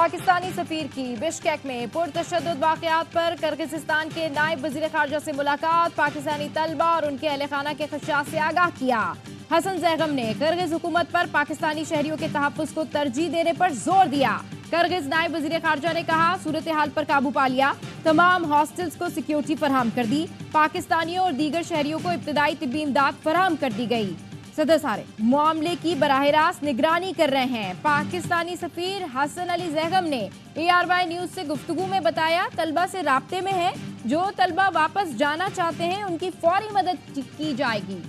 पाकिस्तानी सफीर की बिश्केक में पुरतशद्दुद वाक़यात पर किर्गिज़स्तान के नायब वज़ीर ख़ारजा से मुलाकात। पाकिस्तानी तलबा और उनके अहले खाना के खदशात से आगाह किया। हसन ज़ैगम ने किर्गिज़ हुकूमत पर पाकिस्तानी शहरियों के तहफ़्फ़ुज़ को तरजीह देने पर जोर दिया। किर्गिज़ नायब वज़ीर ख़ारजा ने कहा, सूरत हाल पर काबू पा लिया, तमाम हॉस्टल्स को सिक्योरिटी फराहम कर दी, पाकिस्तानियों और दीगर शहरियों को इब्तदाई तिब्बी इमदाद फराहम कर दी गई। सदर सारे मामले की बराह रास्त निगरानी कर रहे हैं। पाकिस्तानी सफीर हसन अली ज़ैगम ने ARY न्यूज़ से गुफ्तगू में बताया, तलबा से राब्ते में है, जो तलबा वापस जाना चाहते हैं उनकी फौरी मदद की जाएगी।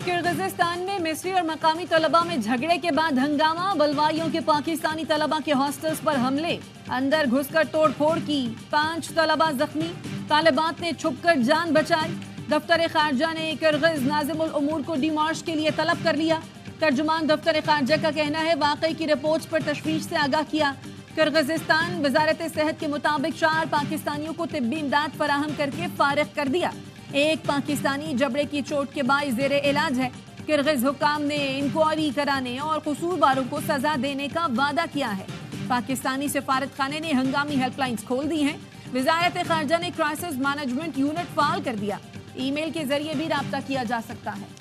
किर्गिज़स्तान में मिस्री और मकामी तलबा में झगड़े के बाद हंगामा। बलवाइयों के पाकिस्तानी तलबा के हॉस्टल्स पर हमले, अंदर घुसकर तोड़फोड़ की, 5 तलबा जख्मी। तालिबात ने छुपकर जान बचाई। दफ्तर खारजा ने किर्गिज़ नाज़िमुल उमूर को डिमार्श के लिए तलब कर लिया। तर्जुमान दफ्तर खारजा का कहना है, वाकई की रिपोर्ट्स पर तशवीश से आगाह किया। किर्गिज़स्तान वजारत सेहत के मुताबिक 4 पाकिस्तानियों को तिब्बी इमदाद फराहम करके फारिग कर दिया। एक पाकिस्तानी जबड़े की चोट के बाइस ज़ेरे इलाज है। किर्गिज़ हुकाम ने इंक्वायरी कराने और कसूरवारों को सजा देने का वादा किया है। पाकिस्तानी सिफारत खाने ने हंगामी हेल्पलाइंस खोल दी हैं। वजारत खारजा ने क्राइसिस मैनेजमेंट यूनिट फाल कर दिया। ईमेल के जरिए भी राब्ता किया जा सकता है।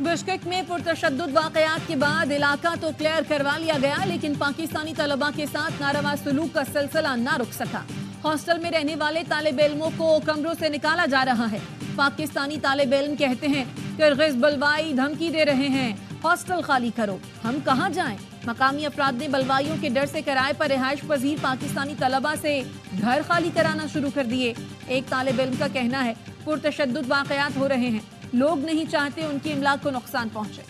बिश्केक में पुरतशद्दुद वाक़यात के बाद इलाका तो क्लियर करवा लिया गया, लेकिन पाकिस्तानी तलबा के साथ नारवा सलूक का सिलसिला ना रुक सका। हॉस्टल में रहने वाले तालिब इल्मों को कमरों से निकाला जा रहा है। पाकिस्तानी तालिब इल्म कहते हैं, किर्गिज़ बलवाई धमकी दे रहे हैं, हॉस्टल खाली करो, हम कहाँ जाएं? मकामी अफराद ने बलवाइयों के डर से किराए पर रिहाइश पजीर पाकिस्तानी तलबा से घर खाली कराना शुरू कर दिए। एक तालिब इल्म का कहना है, पुरतशद्दुद वाक़यात हो रहे हैं, लोग नहीं चाहते उनकी इमलाक को नुकसान पहुंचे।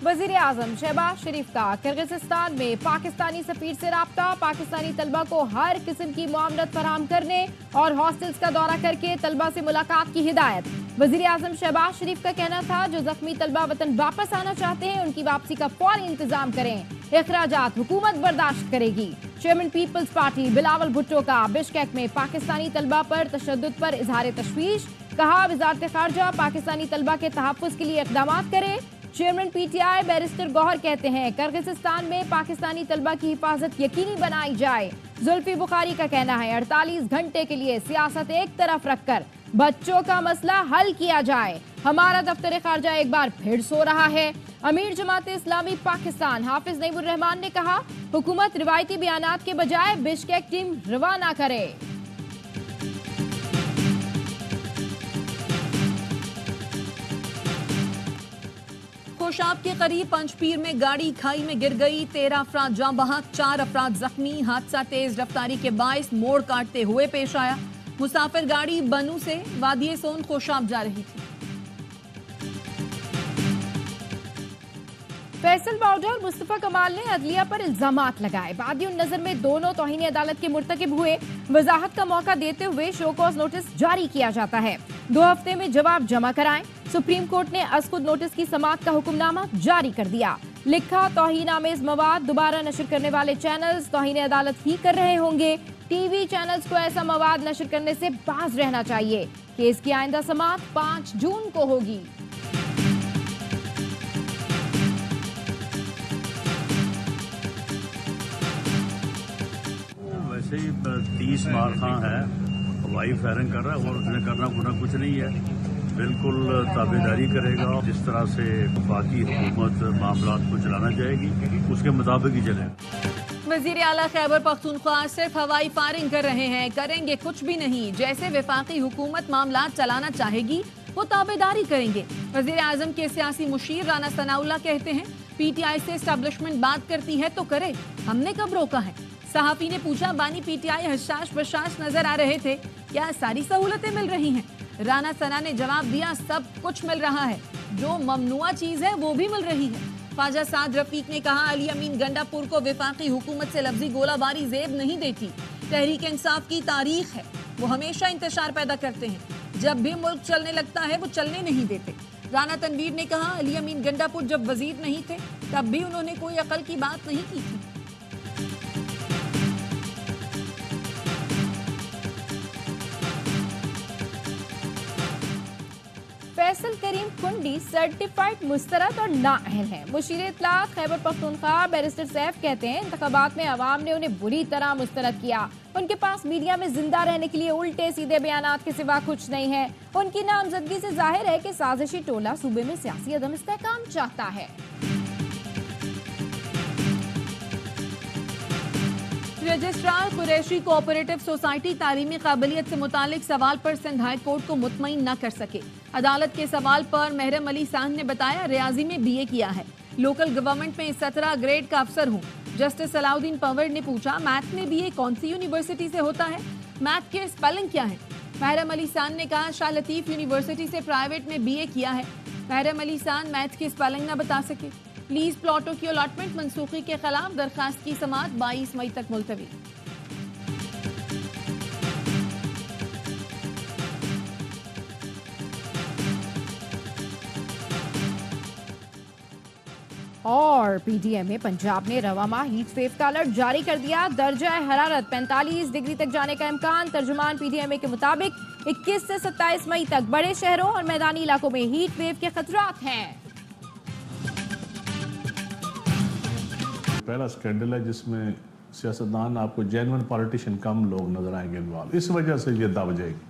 वज़ीर आज़म शहबाज शरीफ का किर्गिज़स्तान में पाकिस्तानी सफीर से राब्ता। पाकिस्तानी तलबा को हर किस्म की मुआवनत फराहम करने और हॉस्टल्स का दौरा करके तलबा से मुलाकात की हिदायत। वज़ीर आज़म शहबाज शरीफ का कहना था, जो जख्मी तलबा वतन वापस आना चाहते हैं उनकी वापसी का फौरी इंतजाम करें, इखराजात हुकूमत बर्दाश्त करेगी। चेयरमैन पीपल्स पार्टी बिलावल भुट्टो का बिश्केक में पाकिस्तानी तलबा पर तशद्दुद पर इजहार तशवीश। कहा, वज़ारत खारजा पाकिस्तानी तलबा के तहफ़्फ़ुज़ के लिए इक़दामात करे। चेयरमैन PTI बैरिस्टर गौहर कहते हैं, किर्गिज़स्तान में पाकिस्तानी तलबा की हिफाजत यकीनी बनाई जाए। जुल्फी बुखारी का कहना है, 48 घंटे के लिए सियासत एक तरफ रखकर बच्चों का मसला हल किया जाए। हमारा दफ्तर खारजा एक बार फिर सो रहा है। अमीर जमात इस्लामी पाकिस्तान हाफिज नईमुर रहमान ने कहा, हुकूमत रिवायती बयानात के बजाय बिश्केक टीम रवाना करे। कोशाब के करीब पंचपीर में गाड़ी खाई में गिर गई, 13 अफराद जाँ बहक, 4 अफराद जख्मी। हादसा तेज रफ्तारी के बाइस मोड़ काटते हुए पेश आया। मुसाफिर गाड़ी बनू से वादिये सोन कोशाब जा रही थी। फैसल बाउडा और मुस्तफा कमाल ने अदलिया पर इल्जामात लगाए। बादी नजर में दोनों तौहीन अदालत के मुर्तकिब हुए। वजाहत का मौका देते हुए शो कॉज नोटिस जारी किया जाता है। 2 हफ्ते में जवाब जमा कराएं। सुप्रीम कोर्ट ने असखुद नोटिस की समाअत का हुक्मनामा जारी कर दिया। लिखा, तौहीन आमेज मवाद दोबारा नशर करने वाले चैनल्स तौहीन अदालत ही कर रहे होंगे। टीवी चैनल्स को ऐसा मवाद नशर करने से बाज रहना चाहिए। केस की आइंदा समाअत 5 जून को होगी। वैसे ही 30 मार खां है, हवाई फायरिंग कर रहा है और उसने करना गुना कुछ नहीं है। बिल्कुल ताबेदारी करेगा। जिस तरह से वफाकी हुकूमत मामला को चलाना चाहेगी उसके मुताबिक ही चलेगा। वज़ीर आला खैबर पख्तूनख्वा सिर्फ हवाई फायरिंग कर रहे हैं, करेंगे कुछ भी नहीं। जैसे वफाकी हुकूमत मामला चलाना चाहेगी वो ताबेदारी करेंगे। वज़ीर आज़म के सियासी मुशीर राना सनाउल्लाह कहते हैं, PTI से एस्टेब्लिशमेंट बात करती है तो करे, हमने कब रोका है। सहाफी ने पूछा, बानी PTI हशाश बशाश नजर आ रहे थे, क्या सारी सहूलतें मिल रही हैं? राना सना ने जवाब दिया, सब कुछ मिल रहा है, जो ममनुआ चीज है वो भी मिल रही है। ख्वाजा साद रफीक ने कहा अली अमीन गंडापुर को विफाकी हुकूमत से लफ्जी गोलाबारी जेब नहीं देती। तहरीक इंसाफ की तारीख है, वो हमेशा इंतशार पैदा करते हैं। जब भी मुल्क चलने लगता है वो चलने नहीं देते। राना तनवीर ने कहा अली अमीन गंडापुर जब वजीर नहीं थे तब भी उन्होंने कोई अकल की बात नहीं की थी। फैसल करीम कुंडी सर्टिफाइड मुस्तरद और नाअहल हैं। मुशीर इत्तलात खैबर पख्तूनख्वा बैरिस्टर सैफ कहते हैं इंतखाबात में अवाम ने उन्हें बुरी तरह मुस्तरद किया। उनके पास मीडिया में जिंदा रहने के लिए उल्टे सीधे बयानात के सिवा कुछ नहीं है। उनकी नामजदगी से जाहिर है कि साजिशी टोला सूबे में सियासी अदम इस्तेहकाम चाहता है। रजिस्ट्रार कुरैशी कोऑपरेटिव सोसाइटी तालीमी काबिलियत से मुतालिक सवाल पर सिंध हाई कोर्ट को मुतमईन न कर सके। अदालत के सवाल पर महरम अली सांद ने बताया रियाजी में बीए किया है, लोकल गवर्नमेंट में 17 ग्रेड का अफसर हूँ। जस्टिस सलाउद्दीन पंवर ने पूछा मैथ में बीए कौन सी यूनिवर्सिटी से होता है, मैथ के स्पेलिंग क्या है। महरम अली सांद ने कहा शाह लतीफ यूनिवर्सिटी से प्राइवेट में बीए किया है। महरम अली सांद मैथ की स्पेलिंग न बता सके। लीज प्लॉटों की अलॉटमेंट मनसूखी के खिलाफ दरखास्त की समाअत 22 मई तक मुलतवी। और पीडीएम में पंजाब ने रवा माह हीट वेव का अलर्ट जारी कर दिया। दर्जा हरारत 45 डिग्री तक जाने का इम्कान। तर्जुमान पीडीएमए के मुताबिक 21 से 27 मई तक बड़े शहरों और मैदानी इलाकों में हीट वेव के खतरात हैं। पहला स्कैंडल है जिसमें सियासतदान आपको जेन्युइन पॉलिटिशियन कम लोग नजर आएंगे इन्वॉल्व, इस वजह से ये दब जाएगी।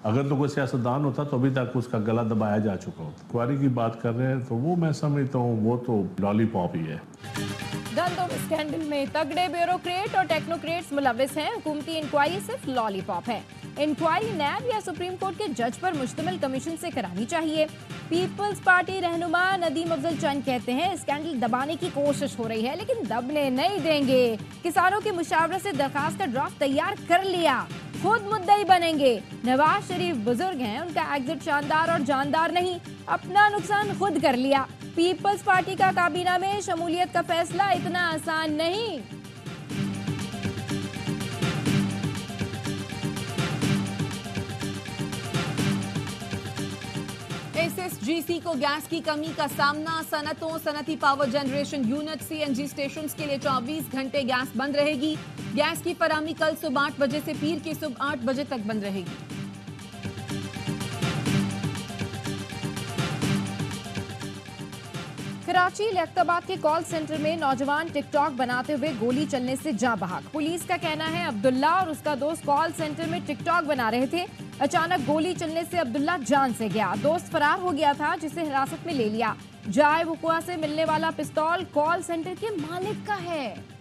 अगर तो कोई सियासतदान होता तो अभी तक उसका गला दबाया जा चुका होता। क्वारी की बात कर रहे हैं तो वो मैं समझता हूँ वो तो लॉलीपॉप ही है। गंदम स्कैंडल में तगड़े ब्यूरोक्रेट और टेक्नोक्रेट्स मुलविस हैं। हुकूमती इंक्वायरी सिर्फ लॉलीपॉप है। इंक्वायरी नैब या सुप्रीम कोर्ट के जज पर मुश्तमिल कमीशन से करानी चाहिए। पीपल्स पार्टी रहनुमा नदीम अफजल चंद कहते हैं स्कैंडल दबाने की कोशिश हो रही है लेकिन दबने नहीं देंगे। किसानों की मुशावरत से दरखास्त का ड्राफ्ट तैयार कर लिया, खुद मुद्दई बनेंगे। नवाज शरीफ बुजुर्ग हैं, उनका एग्जिट शानदार और जानदार नहीं, अपना नुकसान खुद कर लिया। पीपल्स पार्टी का काबीना में शमूलियत का फैसला इतना आसान नहीं। एसएसजीसी को गैस की कमी का सामना। सनतों सनती power generation unit CNG stations के लिए 24 घंटे गैस बंद रहेगी। गैस की फराहमी कल सुबह 8 बजे से पीर की सुबह 8 बजे तक बंद रहेगी। कराची लियाकताबाद के कॉल सेंटर में नौजवान टिकटॉक बनाते हुए गोली चलने से जाँ बहक। पुलिस का कहना है अब्दुल्ला और उसका दोस्त कॉल सेंटर में टिकटॉक बना रहे थे। अचानक गोली चलने से अब्दुल्ला जान से गया। दोस्त फरार हो गया था जिसे हिरासत में ले लिया। जाए वकुआ से मिलने वाला पिस्तौल कॉल सेंटर के मालिक का है।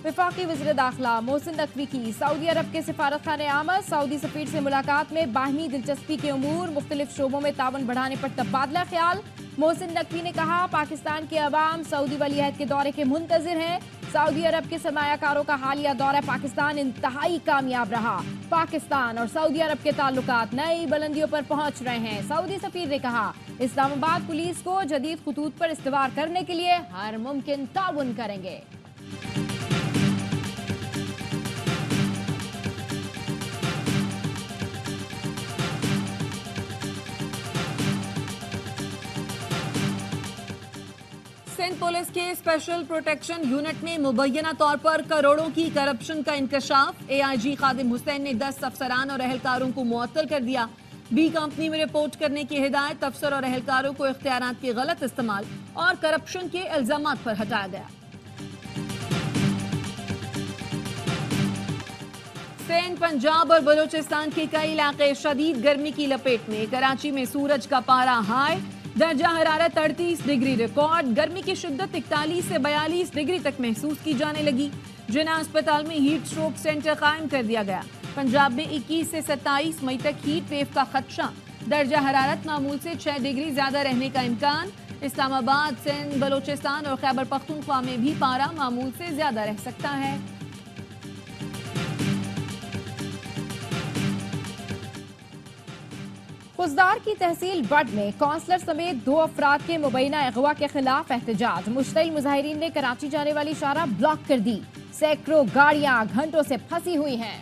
वफाकी वज़ीर दाखिला मोहसिन नकवी की सऊदी अरब के सिफारतखाने आमद। सऊदी सफीर से मुलाकात में बाहमी दिलचस्पी के उमूर, मुख्तलिफ शोबों में तावन बढ़ाने पर तबादला ख्याल। मोहसिन नकवी ने कहा पाकिस्तान के अवाम सऊदी वलीअहद के दौरे के मुंतजिर हैं। सऊदी अरब के सरमायाकारों का हालिया दौरा पाकिस्तान इंतहाई कामयाब रहा। पाकिस्तान और सऊदी अरब के ताल्लुकात नई बुलंदियों पर पहुंच रहे हैं। सऊदी सफीर ने कहा इस्लामाबाद पुलिस को जदीद खतूत पर इस्तेवार करने के लिए हर मुमकिन ताउन करेंगे। सिंध पुलिस के स्पेशल प्रोटेक्शन यूनिट में मुबैना तौर पर करोड़ों की करप्शन का इंकशाफ। एआईजी खादिम हुसैन ने 10 अफसरान और एहलकारों को मुअत्तल कर दिया। बी कंपनी में रिपोर्ट करने की हिदायत। अफसर और एहलकारों को इख्तियारात के गलत इस्तेमाल और करप्शन के इल्जामात पर हटाया गया। सिंध, पंजाब और बलूचिस्तान के कई इलाके शदीद गर्मी की लपेट में। कराची में सूरज का पारा हाई, दर्जा हरारत 38 डिग्री रिकॉर्ड। गर्मी की शिद्दत 41 से 42 डिग्री तक महसूस की जाने लगी। जिना अस्पताल में हीट स्ट्रोक सेंटर कायम कर दिया गया। पंजाब में 21 से 27 मई तक हीट वेव का खदशा। दर्जा हरारत मामूल से 6 डिग्री ज्यादा रहने का इम्कान। इस्लामाबाद, सिंध, बलूचिस्तान और खैबर पख्तूनख्वा में भी पारा मामूल से ज्यादा रह सकता है। खुजदार की तहसील बड में काउंसलर समेत 2 अफराद के मुबैना अगवा के खिलाफ एहतजाज। मुश्तइल मुजाहिरीन ने कराची जाने वाली शाहराह ब्लॉक कर दी। सैकड़ों गाड़ियां घंटों से फंसी हुई हैं।